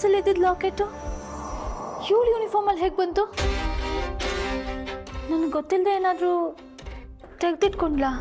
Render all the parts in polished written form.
ಪರ್ಸಲ್ಲಿ ಇದ್ದಿದ್ದು ಲಾಕೆಟು ಇವಳು ಯೂನಿಫಾರ್ಮಲ್ಲಿ ಹೇಗೆ ಬಂತು? ನನಗೆ ಗೊತ್ತಿಲ್ಲದೆ ಏನಾದರೂ ತೆಗೆದಿಟ್ಕೊಂಡ್ಲಾ?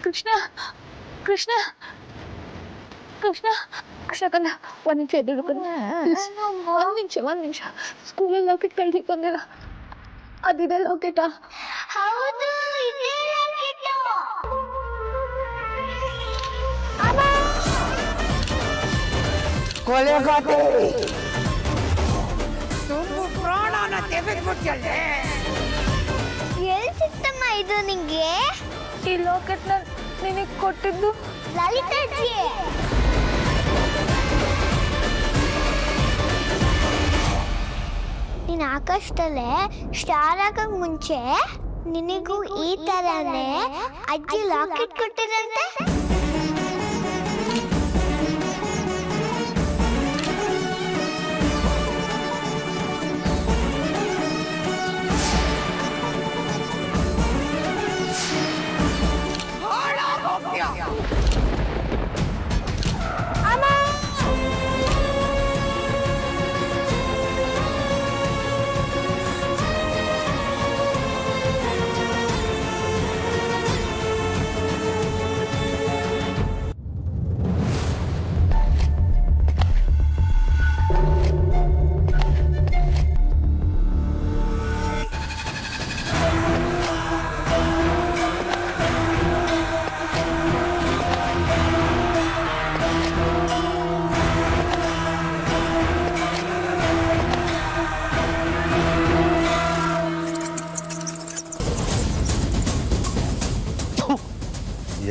ಕೃಷ್ಣ ಕೃಷ್ಣ ಕೃಷ್ಣ ಕೃಷ್ಣ ಕನ್ನ ಒಂದು ನಿಮಿಷ ಎದುರು ಒಂದು ನಿಮಿಷ ಸ್ಕೂಲಲ್ಲಿ ಲಾಕೆಟ್ ಕಳ್ದಿಕೊಂಡಿಲ್ಲ. ಅದಿದೆ ಲಾಕೆಟಾ? ಪ್ರಾಣನ ತೆಗೆದ್ಬಿಟ್ಟೆ. ಎಲ್ಲಿ ಸಿಕ್ತಮ್ಮ ಇದು ನಿಂಗೆ? ಈ ಲಾಕೆಟ್ನ ನಿನಗೆ ಕೊಟ್ಟಿದ್ದು ಲಲಿತಾಜಿ. ನೀನು ಆಕಾಶದಲ್ಲೇ ಸ್ಟಾರ್ ಆಗಕ್ ಮುಂಚೆ ನಿನಗೂ ಈ ತರನೇ ಅಜ್ಜಿ ಲಾಕೆಟ್ ಕೊಟ್ಟಿರಂತೆ.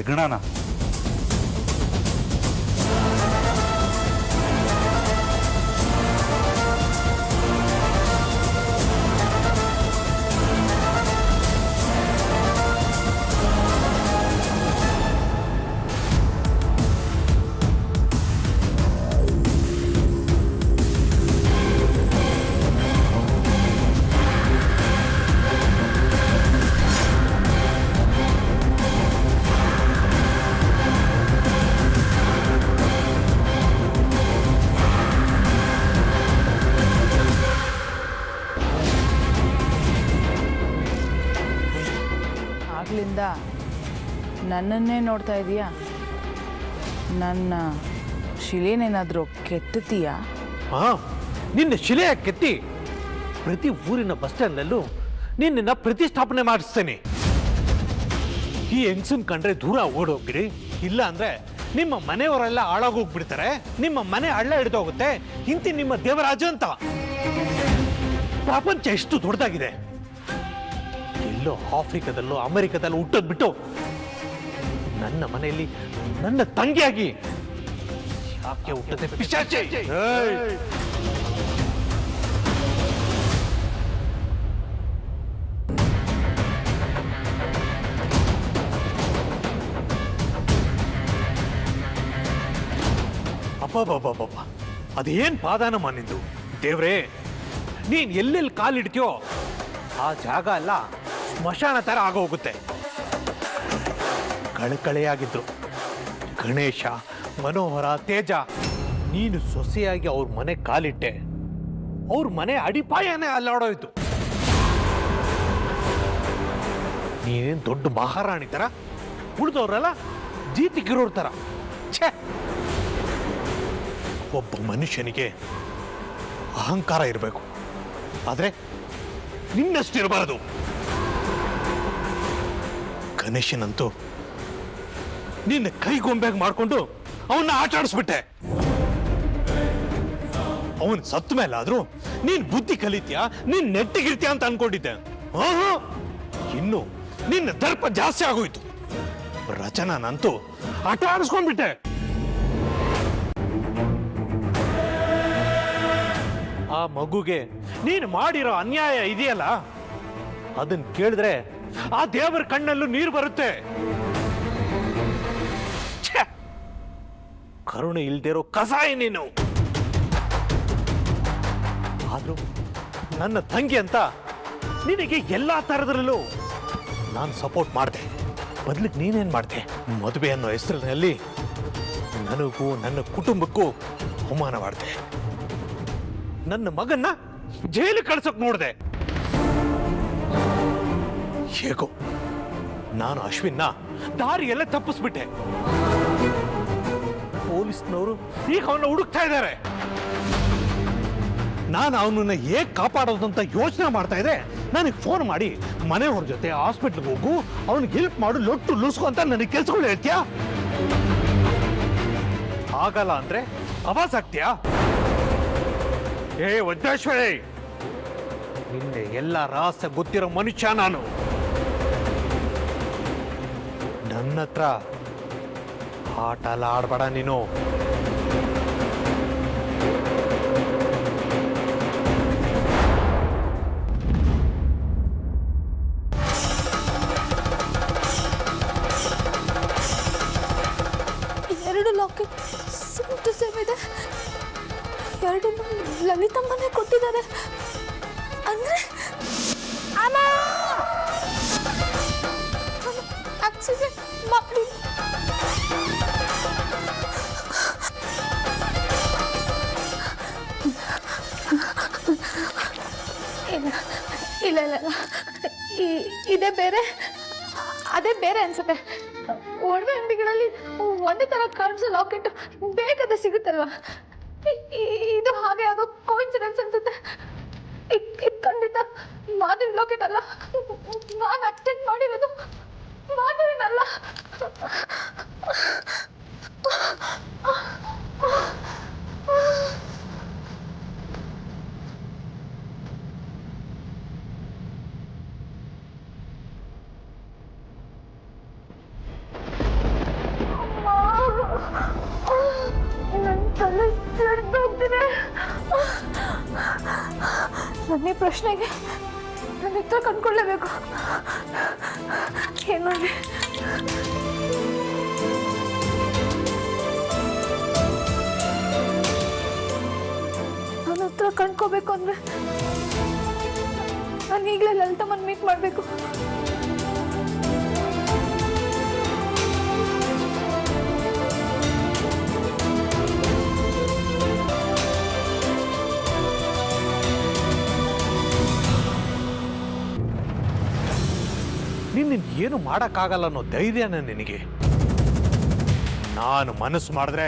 ಎಗಣಾನ ಆಗ್ಲಿಂದ ನನ್ನನ್ನೇ ನೋಡ್ತಾ ಇದೀಯಾ? ನನ್ನ ಶಿಲೆನೇನಾದರೂ ಕೆತ್ತತೀಯಾ? ನಿನ್ನ ಶಿಲೆ ಕೆತ್ತಿ ಪ್ರತಿ ಊರಿನ ಬಸ್ ಸ್ಟ್ಯಾಂಡ್ನಲ್ಲೂ ನಿನ್ನ ಪ್ರತಿಷ್ಠಾಪನೆ ಮಾಡಿಸ್ತೇನೆ. ಈ ಹೆಂಗಸನ್ ಕಂಡ್ರೆ ದೂರ ಓಡೋಗ್ಬಿಡಿ, ಇಲ್ಲ ಅಂದ್ರೆ ನಿಮ್ಮ ಮನೆಯವರೆಲ್ಲ ಹಾಳಾಗೋಗ್ಬಿಡ್ತಾರೆ, ನಿಮ್ಮ ಮನೆ ಹಳ್ಳ ಹಿಡಿದೋಗುತ್ತೆ. ಇಂತಿ ನಿಮ್ಮ ದೇವರಾಜ ಅಂತ. ಪ್ರಪಂಚ ಎಷ್ಟು ದೊಡ್ಡದಾಗಿದೆ. ಎಲ್ಲೋ ಆಫ್ರಿಕಾದಲ್ಲೋ ಅಮೆರಿಕದಲ್ಲೋ ಹುಟ್ಟೋದ್ ಬಿಟ್ಟು ನನ್ನ ಮನೆಯಲ್ಲಿ ನನ್ನ ತಂಗಿಯಾಗಿ ಯಾಕೆ ಹುಟ್ಟದೆ ಪಿಶಾಚಿ? ಅಬ್ಬಬ್ಬಬ್ಬಬ್ಬ, ಅದೇನ್ ಪಾದಾನಮ್ಮ ನಿಂದು. ದೇವ್ರೇ, ನೀನ್ ಎಲ್ಲೆಲ್ಲಿ ಕಾಲಿಡ್ತೀಯೋ ಆ ಜಾಗ ಎಲ್ಲ ಸ್ಮಶಾನ ತರ ಆಗೋಗುತ್ತೆ. ಕಳಕಳೆಯಾಗಿದ್ರು ಗಣೇಶ, ಮನೋಹರ, ತೇಜ. ನೀನು ಸೊಸೆಯಾಗಿ ಅವ್ರ ಮನೆ ಕಾಲಿಟ್ಟೆ, ಅವ್ರ ಮನೆ ಅಡಿಪಾಯನೇ ಅಲ್ಲಾಡೋಯ್ತು. ನೀನೇನ್ ದೊಡ್ಡ ಮಹಾರಾಣಿ ತರ, ಉಳಿದವ್ರಲ್ಲ ಜೀತಿಗಿರೋರ್ ತರ. ಛೇ, ಒಬ್ಬ ಮನುಷ್ಯನಿಗೆ ಅಹಂಕಾರ ಇರಬೇಕು, ಆದ್ರೆ ನಿನ್ನಷ್ಟಿರಬಾರದು. ಗಣೇಶನಂತೂ ನಿನ್ನ ಕೈಗೊಂಬೆಗೆ ಮಾಡ್ಕೊಂಡು ಅವನ್ನ ಆಟ ಆಡಿಸ್ಬಿಟ್ಟೆ. ಅವನ್ ಸತ್ತ ಮೇಲೆ ಆದ್ರೂ ನೀನ್ ಬುದ್ಧಿ ಕಲಿತೀಯ, ನೀನ್ ನೆಟ್ಟಿಗಿರ್ತೀಯ ಅಂತ ಅನ್ಕೊಂಡಿದ್ದೆ. ಇನ್ನು ನಿನ್ನ ದರ್ಪ ಜಾಸ್ತಿ ಆಗೋಯ್ತು. ರಚನಾನಂತೂ ಆಟ ಆಡಿಸ್ಕೊಂಡ್ಬಿಟ್ಟೆ. ಆ ಮಗುಗೆ ನೀನು ಮಾಡಿರೋ ಅನ್ಯಾಯ ಇದೆಯಲ್ಲ, ಅದನ್ನ ಕೇಳಿದ್ರೆ ಆ ದೇವರ ಕಣ್ಣಲ್ಲೂ ನೀರು ಬರುತ್ತೆ. ಛೆ! ಕರುಣೆ ಇಲ್ದಿರೋ ಕಸಾಯಿ ನೀನು. ಆದ್ರೂ ನನ್ನ ತಂಗಿ ಅಂತ ನಿನಗೆ ಎಲ್ಲಾ ತರದ್ರಲ್ಲೂ ನಾನು ಸಪೋರ್ಟ್ ಮಾಡಿದೆ. ಬದಲಿಗೆ ನೀನೇನ್ ಮಾಡ್ದೆ? ಮದುವೆ ಅನ್ನೋ ಹೆಸರಿನಲ್ಲಿ ನನಗೂ ನನ್ನ ಕುಟುಂಬಕ್ಕೂ ಅವಮಾನ ಮಾಡಿದೆ. ನನ್ನ ಮಗನ್ನ ಜೈಲು ಕಳ್ಸಕ್ ನೋಡಿದೆ. ಹೇಗೋ ನಾನು ಅಶ್ವಿನ್ನ ದಾರಿಯೆಲ್ಲ ತಪ್ಪಿಸ್ಬಿಟ್ಟೆ. ಪೊಲೀಸ್ನವರು ಈಗ ಅವನ್ನ ಹುಡುಕ್ತಾ ಇದ್ದಾರೆ. ನಾನು ಅವನನ್ನ ಹೇಗೆ ಕಾಪಾಡೋದು ಅಂತ ಯೋಚನೆ ಮಾಡ್ತಾ ಇದ್ದೆ. ನನಗೆ ಫೋನ್ ಮಾಡಿ ಮನೆಯವ್ರ ಜೊತೆ ಹಾಸ್ಪಿಟ್ಲ್ಗೆ ಹೋಗು, ಅವನಿಗೆ ಹೆಲ್ಪ್ ಮಾಡು, ಲೊಟ್ಟು ಲೂಸ್ಕೊ ಅಂತ ನನಗೆ ಕೆಲ್ಸಗಳು ಹೇಳ್ತೀಯಾ? ಆಗಲ್ಲ ಅಂದ್ರೆ ಅವಾಜ್ ಆಗ್ತೀಯಾ? ಏ ವಜ್ರೇಶ್ವರಿ, ನಿನ್ನೆ ಎಲ್ಲ ರಹಸ್ಯ ಗೊತ್ತಿರೋ ಮನುಷ್ಯ ನಾನು. ನನ್ನ ಹತ್ರ ಆಟ ಎಲ್ಲ ಆಡ್ಬೇಡ ನೀನು. ಎರಡು ಲಾಕೆಟ್ ಸೇಮ್ ಟು ಸೇಮ್ ಇದೆ. ಎರಡು ಲಲಿತಮ್ಮನೇ ಕೊಟ್ಟಿದ್ದಾರೆ ಅಂದ್ರೆ ಆಕ್ಸಿಡೆಂಟ್ ಮಾಡಿ ಇಲ್ಲ ಇಲ್ಲ ಇಲ್ಲ, ಇದೇ ಬೇರೆ ಅದೇ ಬೇರೆ ಅನ್ಸುತ್ತೆ. ಒಡವೆ ಅಂಗಡಿಗಳಲ್ಲಿ ಒಂದೇ ತರ ಕಾಣಿಸೋ ಲಾಕೆಟ್ ಬೇಕಾದ ಸಿಗುತ್ತಲ್ವಾ? ಇದು ಹಾಗೆ ಆಗೋ ಕೋಇನ್ಸಿಡೆನ್ಸ್ ಅನ್ಸುತ್ತೆ. ಖಂಡಿತ ಮಾಧುರಿ ಲಾಕೆಟ್ ಅಲ್ಲ. ನಾನು ಅಟೆಂಡ್ ಮಾಡಿರೋದು ಮಾಧುರಿನಲ್ಲ. ನನ್ನ ಪ್ರಶ್ನೆಗೆ ನನ್ನ ಉತ್ತರ ಕಂಡುಕೊಳ್ಳಲೇಬೇಕು. ಏನು ನೋಡಿ, ನನ್ನ ಉತ್ತರ ಕಂಡ್ಕೋಬೇಕು ಅಂದ್ರೆ ನಾನು ಈಗಲೇ ಲಲಿತಮ್ಮನ್ ಮೀಟ್ ಮಾಡಬೇಕು. ನಿನ್ನ ಏನು ಮಾಡಕ್ಕಾಗಲ್ಲ ಅನ್ನೋ ಧೈರ್ಯನ ನಿನಗೆ. ನಾನು ಮನಸ್ಸು ಮಾಡಿದ್ರೆ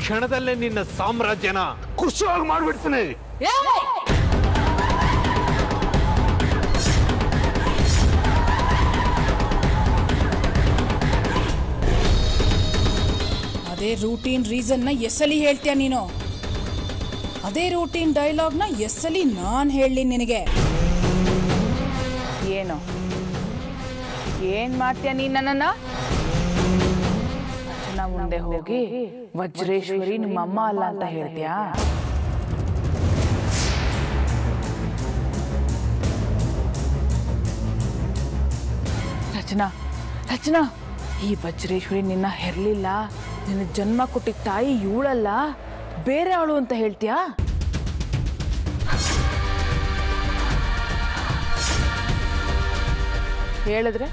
ಕ್ಷಣದಲ್ಲೇ ನಿನ್ನ ಸಾಮ್ರಾಜ್ಯನ ಖುಷಿಯಾಗಿ ಮಾಡ್ಬಿಡ್ತೀನಿ. ಅದೇ ರೂಟೀನ್ ರೀಸನ್ನ ಎಸ್ಸಲಿ ಹೇಳ್ತೀಯ ನೀನು? ಅದೇ ರೂಟೀನ್ ಡೈಲಾಗ್ನ ಎಸ್ಸಲಿ ನಾನು ಹೇಳಲಿ ನಿನಗೆ? ಏನು ಏನ್ ಮಾಡ್ತೀಯ ನೀನ್ ನನ್ನನ್ನ? ಅರ್ಚನಾ ಮುಂದೆ ಹೋಗಿ ವಜ್ರೇಶ್ವರಿ ನಿಮ್ಮ ಅಮ್ಮ ಅಲ್ಲ ಅಂತ ಹೇಳ್ತೀಯಾ? ರಚನಾ ರಚನಾ, ಈ ವಜ್ರೇಶ್ವರಿ ನಿನ್ನ ಹೆರ್ಲಿಲ್ಲ, ನಿನ್ನ ಜನ್ಮ ಕೊಟ್ಟಿದ್ದ ತಾಯಿ ಇವಳಲ್ಲ, ಬೇರೆ ಅವಳು ಅಂತ ಹೇಳ್ತೀಯಾ? ಹೇಳಿದ್ರೆ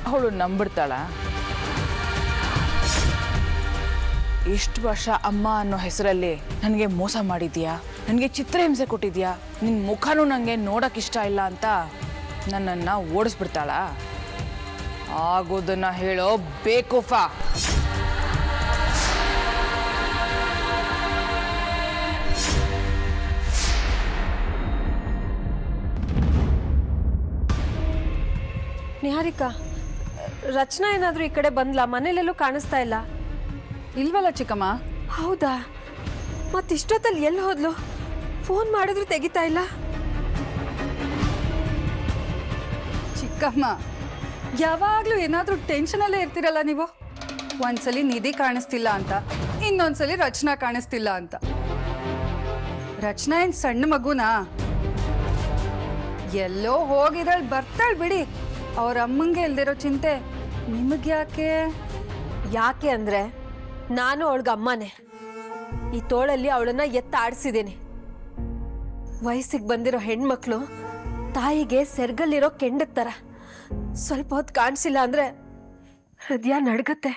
ಅವಳು ನಂಬಿಡ್ತಾಳ? ಇಷ್ಟು ವರ್ಷ ಅಮ್ಮ ಅನ್ನೋ ಹೆಸರಲ್ಲಿ ನನಗೆ ಮೋಸ ಮಾಡಿದ್ಯಾ, ನನಗೆ ಚಿತ್ರಹಿಂಸೆ ಕೊಟ್ಟಿದ್ಯಾ, ನಿನ್ನ ಮುಖನೂ ನನಗೆ ನೋಡಕ್ಕೆ ಇಷ್ಟ ಇಲ್ಲ ಅಂತ ನನ್ನನ್ನು ಓಡಿಸ್ಬಿಡ್ತಾಳ? ಆಗೋದನ್ನ ಹೇಳೋ ಬೇಕೂಫಾ. ನಿಹಾರಿಕಾ, ರಚನಾ ಏನಾದರೂ ಈ ಕಡೆ ಬಂದ್ಲಾ? ಮನೇಲೆಲ್ಲೂ ಕಾಣಿಸ್ತಾ ಇಲ್ಲ. ಇಲ್ವಲ್ಲ ಚಿಕ್ಕಮ್ಮ. ಹೌದಾ? ಮತ್ತಿಷ್ಟೊತ್ತಲ್ಲಿ ಎಲ್ಲಿ ಹೋದ್ಲು? ಫೋನ್ ಮಾಡಿದ್ರು ತೆಗಿತಾ ಇಲ್ಲ. ಚಿಕ್ಕ ಚಿಕ್ಕಮ್ಮ ಯಾವಾಗಲೂ ಏನಾದರೂ ಟೆನ್ಷನಲ್ಲೇ ಇರ್ತೀರಲ್ಲ ನೀವು. ಒಂದ್ಸಲಿ ನಿಧಿ ಕಾಣಿಸ್ತಿಲ್ಲ ಅಂತ, ಇನ್ನೊಂದ್ಸಲಿ ರಚನಾ ಕಾಣಿಸ್ತಿಲ್ಲ ಅಂತ. ರಚನಾ ಏನು ಸಣ್ಣ ಮಗುನಾ? ಎಲ್ಲೋ ಹೋಗಿದ್ದಾಳೆ, ಬರ್ತಾಳೆ ಬಿಡಿ. ಅವ್ರ ಅಮ್ಮಂಗೆ ಇಲ್ದಿರೋ ಚಿಂತೆ ನಿಮಗೆ ಯಾಕೆ? ಯಾಕೆ ಅಂದರೆ ನಾನು ಅವಳಿಗೆ ಅಮ್ಮನೇ. ಈ ತೋಳಲ್ಲಿ ಅವಳನ್ನ ಆಡಿಸಿದ್ದೀನಿ. ವಯಸ್ಸಿಗೆ ಬಂದಿರೋ ಹೆಣ್ಮಕ್ಳು ತಾಯಿಗೆ ಸೆರ್ಗಲ್ಲಿರೋ ಕೆಂಡದ ಥರ. ಸ್ವಲ್ಪ ಹೊತ್ತು ಕಾಣಿಸಿಲ್ಲ ಅಂದರೆ ಹೃದಯ ನಡ್ಗತ್ತೆ.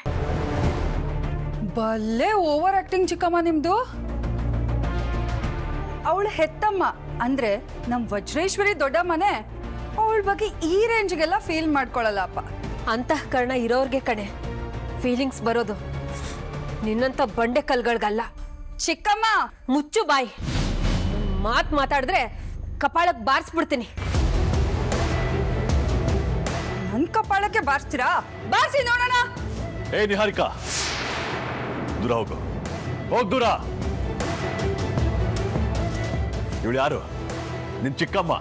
ಬಲ್ಲೆ ಓವರ್ ಆಕ್ಟಿಂಗ್ ಚಿಕ್ಕಮ್ಮ ನಿಮ್ದು. ಅವಳು ಹೆತ್ತಮ್ಮ ಅಂದ್ರೆ ನಮ್ ವಜ್ರೇಶ್ವರಿ ದೊಡ್ಡಮ್ಮನೆ. ಅವಳ ಬಗ್ಗೆ ಈ ರೇಂಜ್ಗೆಲ್ಲ ಫೀಲ್ ಮಾಡ್ಕೊಳ್ಳಲ್ಲಪ್ಪ. ಅಂತಃಕರಣ ಇರೋರ್ಗೆ ಕಣೆ ಫೀಲಿಂಗ್ಸ್ ಬರೋದು, ನಿನ್ನಂತ ಬಂಡೆ ಕಲ್ಗಳ್ಗಲ್ಲ. ಚಿಕ್ಕಮ್ಮ ಮುಚ್ಚು ಬಾಯಿ. ಮಾತಾಡಿದ್ರೆ ಕಪಾಳಕ್ಕೆ ಬಾರಿಸ್ಬಿಡ್ತೀನಿ. ನನ್ ಕಪಾಳಕ್ಕೆ ಬಾರಿಸ್ತೀರಾ? ಬಾರಿಸಿ ನೋಡೋಣ. ಏ ನಿಹಾರಿಕಾ, ದೂರ ಹೋಗು, ಹೋಗ್ ದೂರ. ಇವಳು ಯಾರು? ನಿನ್ ಚಿಕ್ಕಮ್ಮ.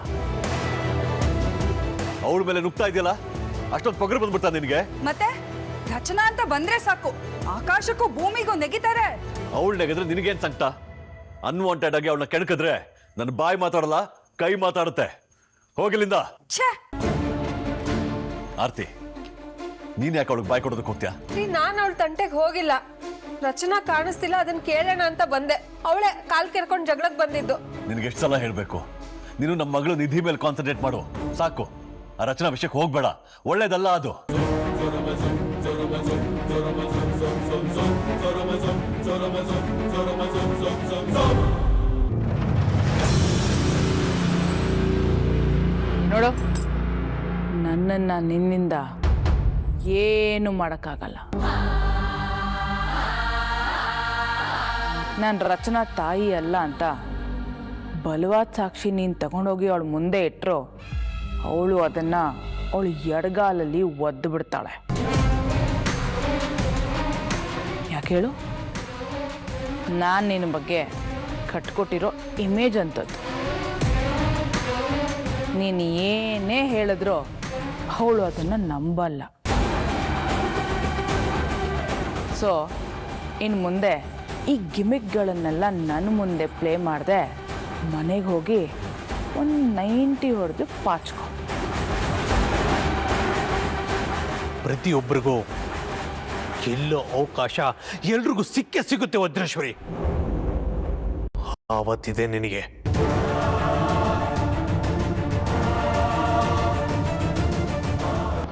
ಅವಳ ಮೇಲೆ ನುಗ್ತಾ ಇದೆಯಲ್ಲ, ಅಷ್ಟೊಂದು ಪೊಗರು ಬಂದ್ಬಿಡ್ತಾ ನಿನಗೆ? ಮತ್ತೆ ರಚನಾ ಅಂತ ಬಂದ್ರೆ ಸಾಕು, ಆಕಾಶಕ್ಕೂ ಭೂಮಿಗೂ ನೆಗಿತಾರೆ. ಅವಳು ನೆಗೆದ್ರೆ ನಿನಗೇನ್ ಸಂಕಟ? ಅನ್ವಾಂಟೆಡ್ ಆಗಿ ಅವಳನ್ನ ಕೆಣಕಿದ್ರೆ ನನ್ನ ಬಾಯಿ ಮಾತಾಡಲ್ಲ, ಕೈ ಮಾತಾಡುತ್ತೆ. ಹೋಗಿಲ್ಲಿಂದ. ಆರ್ತಿ, ನೀನ್ ಯಾಕೆ ಅವಳಿಗೆ ಬಾಯಿ ಕೊಡೋದಕ್ಕೆ ಹೋಗ್ತೀಯಾ? ನಾನು ಅವಳ ತಂಟೆಗೆ ಹೋಗಿಲ್ಲ. ರಚನಾ ಕಾಣಿಸ್ತಿಲ್ಲ, ಅದನ್ನ ಕೇಳೋಣ ಅಂತ ಬಂದೆ. ಅವಳೇ ಕಾಲ್ ಕೆರ್ಕೊಂಡು ಜಗಳಕ್ಕೆ ಬಂದಿದ್ದು. ನಿನಗೆ ಎಷ್ಟು ಸಲ ಹೇಳ್ಬೇಕು? ನೀನು ನಮ್ಮ ಮಗಳು ನಿಧಿ ಮೇಲೆ ಕಾನ್ಸಂಟ್ರೇಟ್ ಮಾಡು, ಸಾಕು. ಆ ರಚನಾ ವಿಷಯಕ್ಕೆ ಹೋಗ್ಬೇಡ, ಒಳ್ಳೇದಲ್ಲ ಅದು. ನೋಡು, ನನ್ನನ್ನ ನಿನ್ನಿಂದ ಏನು ಮಾಡೋಕ್ಕಾಗಲ್ಲ. ನಾನು ರಚನಾ ತಾಯಿ ಅಲ್ಲ ಅಂತ ಬಲವಾದ ಸಾಕ್ಷಿ ನೀನು ತಗೊಂಡೋಗಿ ಅವಳು ಮುಂದೆ ಇಟ್ಟರು, ಅವಳು ಅದನ್ನು ಅವಳು ಎಡಗಾಲಲ್ಲಿ ಒದ್ದು ಬಿಡ್ತಾಳೆ. ಯಾಕೆ ಹೇಳು? ನಾನು ನಿನ್ನ ಬಗ್ಗೆ ಕಟ್ಕೊಟ್ಟಿರೋ ಇಮೇಜ್ ಅಂಥದ್ದು. ನೀನು ಏನೇ ಹೇಳಿದ್ರೂ ಅವಳು ಅದನ್ನು ನಂಬಲ್ಲ. ಸೊ ಇನ್ನು ಮುಂದೆ ಈ ಗಿಮಿಕ್ಗಳನ್ನೆಲ್ಲ ನನ್ನ ಮುಂದೆ ಪ್ಲೇ ಮಾಡಿದೆ, ಮನೆಗೆ ಹೋಗಿ ಒಂದು 90 ಹೊಡೆದು ಪಾಚ್ಕೊ. ಪ್ರತಿಯೊಬ್ಬರಿಗೂ ಎಲ್ಲೋ ಅವಕಾಶ ಎಲ್ರಿಗೂ ಸಿಕ್ಕೇ ಸಿಗುತ್ತೆ ವಜ್ರೇಶ್ವರಿ. ಆವತ್ತಿದೆ ನಿನಗೆ.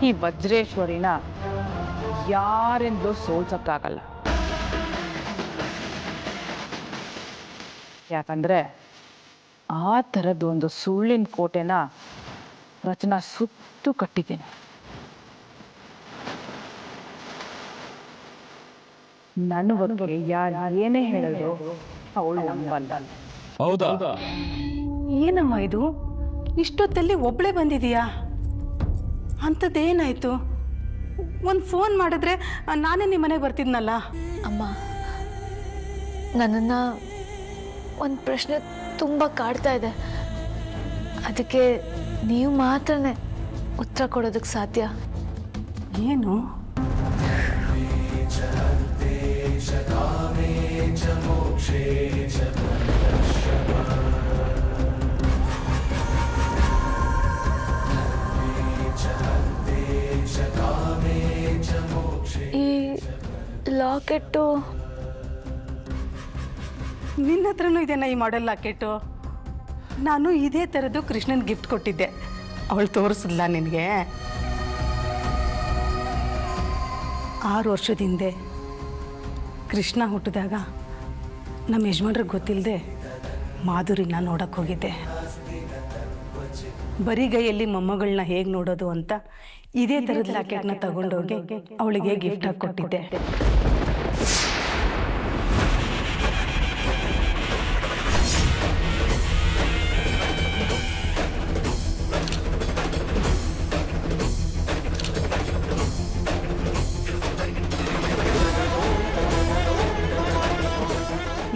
ಈ ವಜ್ರೇಶ್ವರಿನ ಯಾರಿಂದಲೂ ಸೋಲ್ಸಕ್ಕಾಗಲ್ಲ. ಯಾಕಂದ್ರೆ ಆ ಥರದ್ದು ಒಂದು ಸುಳ್ಳಿನ ಕೋಟೆನ ರಚನಾ ಸುತ್ತು ಕಟ್ಟಿದ್ದೀನಿ. ನನ್ನ ಬಗ್ಗೆ ಯಾರು ಏನೇ ಹೇಳಿದ್ರು ಅವಳು ನಂಬಲ್ಲ. ಹೌದಾ? ಏನಮ್ಮ ಇದು? ಇಷ್ಟೊತ್ತಲ್ಲಿ ಒಬ್ಳೆ ಬಂದಿದೀಯಾ? ಅಂಥದ್ದೇನಾಯ್ತು? ಒಂದು ಫೋನ್ ಮಾಡಿದ್ರೆ ನಾನೇ ನಿಮ್ಮ ಮನೆಗೆ ಬರ್ತಿದ್ನಲ್ಲ. ಅಮ್ಮ, ನನ್ನನ್ನು ಒಂದು ಪ್ರಶ್ನೆ ತುಂಬ ಕಾಡ್ತಾ ಇದೆ. ಅದಕ್ಕೆ ನೀವು ಮಾತ್ರನೇ ಉತ್ತರ ಕೊಡೋದಕ್ಕೆ ಸಾಧ್ಯ. ಏನು? ಈ ಲಾಕೆಟ್ಟು ನಿನ್ನ ಹತ್ರನೂ ಇದೆನಾ ಈ ಮಾಡೆಲ್ ಲಾಕೆಟು? ನಾನು ಇದೇ ಥರದ್ದು ಕೃಷ್ಣನ್ ಗಿಫ್ಟ್ ಕೊಟ್ಟಿದ್ದೆ. ಅವಳು ತೋರಿಸಿದ್ಲ ನಿನಗೆ? 6 ವರ್ಷದ ಹಿಂದೆ ಕೃಷ್ಣ ಹುಟ್ಟಿದಾಗ ನಮ್ಮ ಯಜಮಾನ್ರಿಗೆ ಗೊತ್ತಿಲ್ಲದೆ ಮಾಧುರಿನ ನೋಡಕ್ಕೆ ಹೋಗಿದ್ದೆ. ಬರಿಗೈಯಲ್ಲಿ ಮೊಮ್ಮಗಳನ್ನ ಹೇಗೆ ನೋಡೋದು ಅಂತ ಇದೇ ಥರದ ಲಾಕೆಟ್ನ ತಗೊಂಡೋಗಿ ಅವಳಿಗೆ ಗಿಫ್ಟ್ ಆಗಿ ಕೊಟ್ಟಿದ್ದೆ.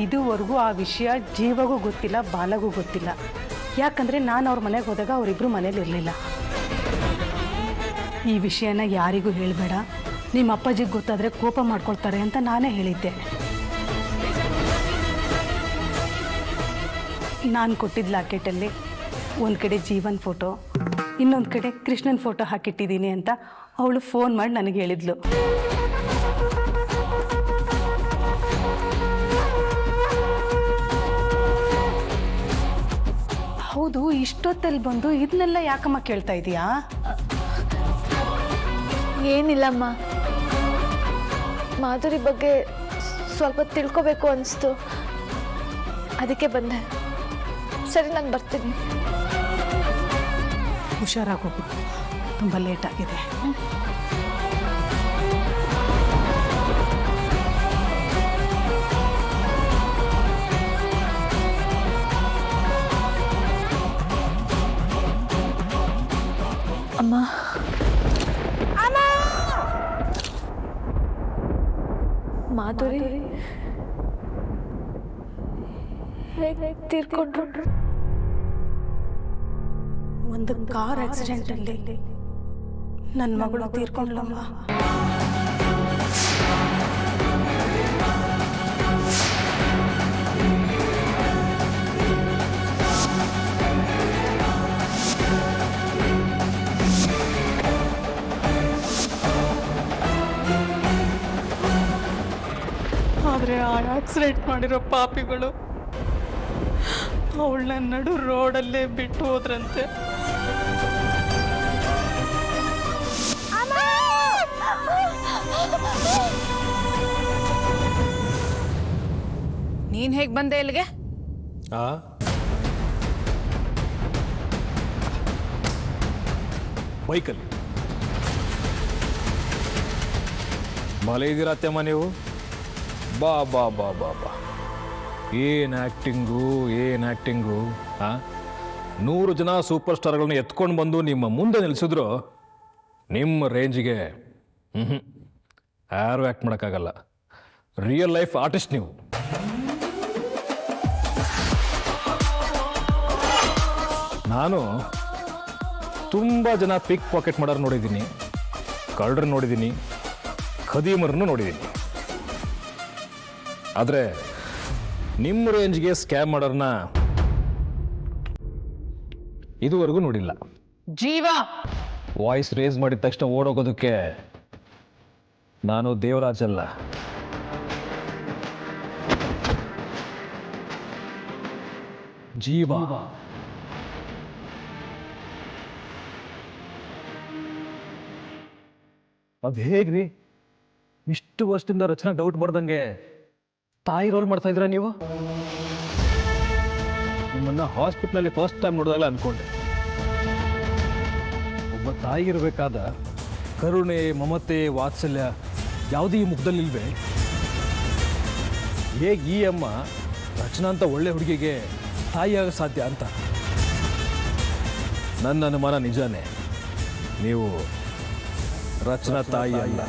ಇದುವರೆಗೂ ಆ ವಿಷಯ ಜೀವಗೂ ಗೊತ್ತಿಲ್ಲ, ಬಾಲಗೂ ಗೊತ್ತಿಲ್ಲ. ಯಾಕಂದರೆ ನಾನು ಅವ್ರ ಮನೆಗೆ ಹೋದಾಗ ಅವರಿಬ್ಬರು ಮನೇಲಿ ಇರಲಿಲ್ಲ. ಈ ವಿಷಯನ ಯಾರಿಗೂ ಹೇಳಬೇಡ, ನಿಮ್ಮ ಅಪ್ಪಾಜಿಗೆ ಗೊತ್ತಾದರೆ ಕೋಪ ಮಾಡ್ಕೊಳ್ತಾರೆ ಅಂತ ನಾನೇ ಹೇಳಿದ್ದೆ. ನಾನು ಕೊಟ್ಟಿದ್ದ ಲಾಕೆಟಲ್ಲಿ ಒಂದು ಕಡೆ ಜೀವನ್ ಫೋಟೋ, ಇನ್ನೊಂದು ಕಡೆ ಕೃಷ್ಣನ್ ಫೋಟೋ ಹಾಕಿಟ್ಟಿದ್ದೀನಿ ಅಂತ ಅವಳು ಫೋನ್ ಮಾಡಿ ನನಗೆ ಹೇಳಿದ್ಲು. ಹೌದು, ಇಷ್ಟೊತ್ತಲ್ಲಿ ಬಂದು ಇದನ್ನೆಲ್ಲ ಯಾಕಮ್ಮ ಕೇಳ್ತಾ ಇದೀಯಾ? ಏನಿಲ್ಲಮ್ಮ, ಮಾಧುರಿ ಬಗ್ಗೆ ಸ್ವಲ್ಪ ತಿಳ್ಕೊಬೇಕು ಅನಿಸ್ತು, ಅದಕ್ಕೆ ಬಂದೆ. ಸರಿ, ನಾನು ಬರ್ತೀನಿ. ಹುಷಾರಾಗೋಗು, ತುಂಬ ಲೇಟ್ ಆಗಿದೆ. ಅಮ್ಮ, ಮಾಧುರಿ ಹೇಗೆ ತೀರ್ಕೊಂಡ್ರು? ಒಂದು ಕಾರ್ ಆಕ್ಸಿಡೆಂಟಲ್ಲಿ ನನ್ನ ಮಗಳು ತೀರ್ಕೊಂಡ್ಲಮ್ಮ. ಆದರೆ ಆ ಆಕ್ಸಿಡೆಂಟ್ ಮಾಡಿರೋ ಪಾಪಿಗಳು ಅವಳನ್ನ ನಡು ರೋಡಲ್ಲೇ ಬಿಟ್ಟು ಹೋದ್ರಂತೆ. ನೀನ್ ಹೇಗ್ ಬಂದೆ ಇಲ್ಲಿಗೆ? ಬೈಕಲ್ಲಿ ಮಲೆ ಇದ್ದೀರತ್ತಮ್ಮ ನೀವು. ಬಾ ಬಾ ಬಾ ಬಾ ಬಾ, ಏನು ಆ್ಯಕ್ಟಿಂಗು. 100 ಜನ ಸೂಪರ್ ಸ್ಟಾರ್ಗಳನ್ನ ಎತ್ಕೊಂಡು ಬಂದು ನಿಮ್ಮ ಮುಂದೆ ನಿಲ್ಲಿಸಿದ್ರು ನಿಮ್ಮ ರೇಂಜಿಗೆ ಯಾರು ಆ್ಯಕ್ಟ್ ಮಾಡೋಕ್ಕಾಗಲ್ಲ. ರಿಯಲ್ ಲೈಫ್ ಆರ್ಟಿಸ್ಟ್ ನೀವು. ನಾನು ತುಂಬ ಜನ ಪಿಕ್ ಪಾಕೆಟ್ ಮಾಡೋರು ನೋಡಿದ್ದೀನಿ, ಕಳ್ಳರು ನೋಡಿದ್ದೀನಿ, ಖದೀಮರನ್ನು ನೋಡಿದ್ದೀನಿ. ಆದರೆ ನಿಮ್ಮ ರೇಂಜ್ಗೆ ಸ್ಕ್ಯಾಮ್ ಮಾಡೋರ್ನ ಇದುವರೆಗೂ ನೋಡಿಲ್ಲ. ಜೀವ ವಾಯ್ಸ್ ರೇಸ್ ಮಾಡಿದ ತಕ್ಷಣ ಓಡೋಗೋದಕ್ಕೆ ನಾನು ದೇವರಾಜ್ ಅಲ್ಲ. ಜೀವ. ಅದು ಹೇಗ್ರಿ ಇಷ್ಟು ವರ್ಷದಿಂದ ರಚನಾ ಡೌಟ್ ಬರ್ದಂಗೆ ತಾಯಿ ರೋಲ್ ಮಾಡ್ತಾ ಇದ್ರ ನೀವು? ನಿಮ್ಮನ್ನ ಹಾಸ್ಪಿಟ್ಲಲ್ಲಿ ಫಸ್ಟ್ ಟೈಮ್ ನೋಡಿದಾಗ ಅನ್ಕೊಂಡೆ ಒಬ್ಬ ತಾಯಿ ಇರಬೇಕಾದ ಕರುಣೆ, ಮಮತೆ, ವಾತ್ಸಲ್ಯ ಯಾವುದೂ ಈ ಮುಖದಲ್ಲಿ ಇಲ್ವೇ? ಹೇಗೆ ಈ ಅಮ್ಮ ರಚನಾ ಅಂತ ಒಳ್ಳೆ ಹುಡುಗಿಗೆ ತಾಯಿಯಾಗ ಸಾಧ್ಯ ಅಂತ ನನ್ನ ಅನುಮಾನ ನಿಜಾನೇ. ನೀವು ರಚನಾ ತಾಯಿ ಅಲ್ಲ.